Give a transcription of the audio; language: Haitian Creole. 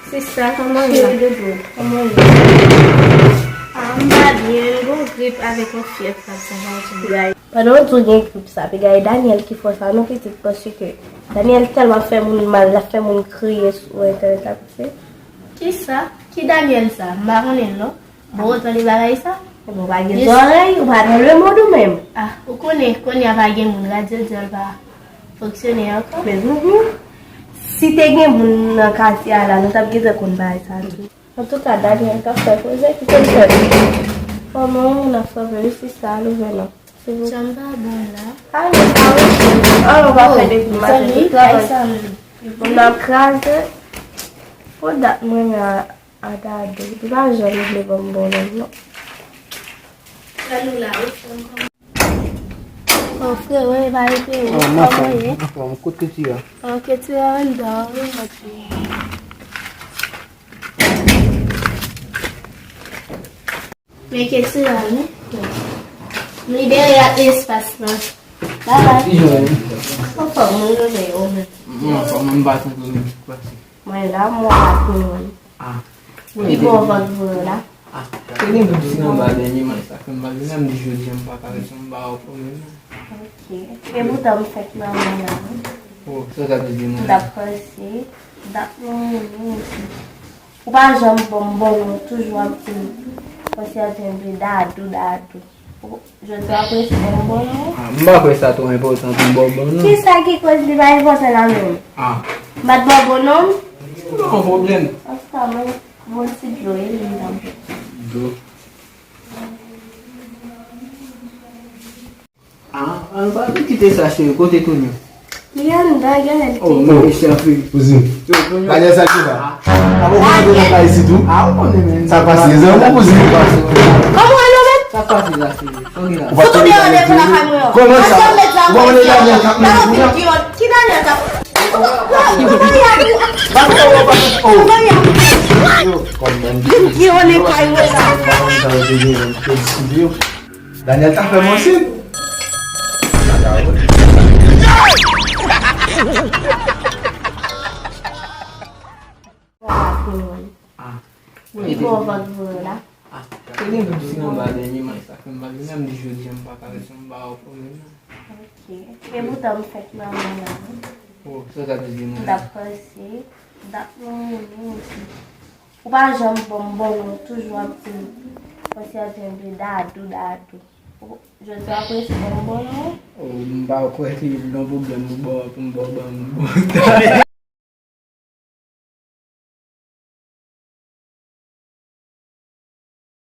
C'est ça, comment il va? Comment il va bien, bon grip avec un fièvre, ça va. Pendant tout bien grip ça, puis gars Daniel qui fait ça, non petit parce que Daniel tellement fait mon mal, la fait mon crier sur internet là c'est. Qui ça? Qui Daniel ça? Marron non? Bon, tu les bagailles ça? Bon, pas des oreilles, ou pas dans le mot ou même. Ah, vous connaissez qu'on y a pas gain mon radio va fonctionner encore. Mais si tu as mon quartier là, nous t'as dit qu'on va ça. En tout cas, Daniel t'a fait poser qui te fait. Comment on a fait c'est ça le venant. Ça me va bon là. Ah, on va faire des images. On a crasé. Faut date moi à date. Tu vas jamais les bonbons non. Oh frère, ouais, va arrêter. On côté tu as. Ok, tu as un dehors. Mais qu'est-ce que tu as? Libérer l'espace là. Không phải mưa nó để ôm này. Mình bắt nó Mày đã mua hạt người. Đi mua vật vừa đó. Cái này mình chỉ làm bài nhưng mà sao không bài làm đi chơi chẳng phải cái trong bao không Ok. Cái bút tấm sạch mà mình làm. Ồ, sao cái gì mà. Đập hơi xí. Đập luôn. Ba jam bonbon toujours un petit. Parce que j'ai dado. Je dois appeler ce bonbon. Mbak kau satu yang important bonbon. Qui ça qui cause de bail pour la même? Bat bonbon non? Non problème. Asta mai bon si joie linda. Do. On va quitter ça chez côté tout. Lianda, gel. Oh non, je suis affaire. Poussin. Daniel ça qui va. Comment on va faire ici tout? Ah, on est Ça passe les heures, on poussin. Comment elle le met? ça passe là, c'est. Faut tout bien pour la caméra. Comment ça? Comment on est Daniel? Qui Daniel ça? Daniel t'as fait mon signe? Đi mua vật vừa đó. Cái này mình chỉ làm bài nhưng mà sao không bài làm đi chơi chẳng phải cái trong bao không Ok. Cái bút tấm sạch mà mình làm. Ồ, sao cái gì mà. Đập hơi xí. Đập luôn. Ba jam bonbon toujours un petit. Parce que j'ai dado. Je dois appeler ce bonbon non? Oh, mbak kau itu no problem, mbak.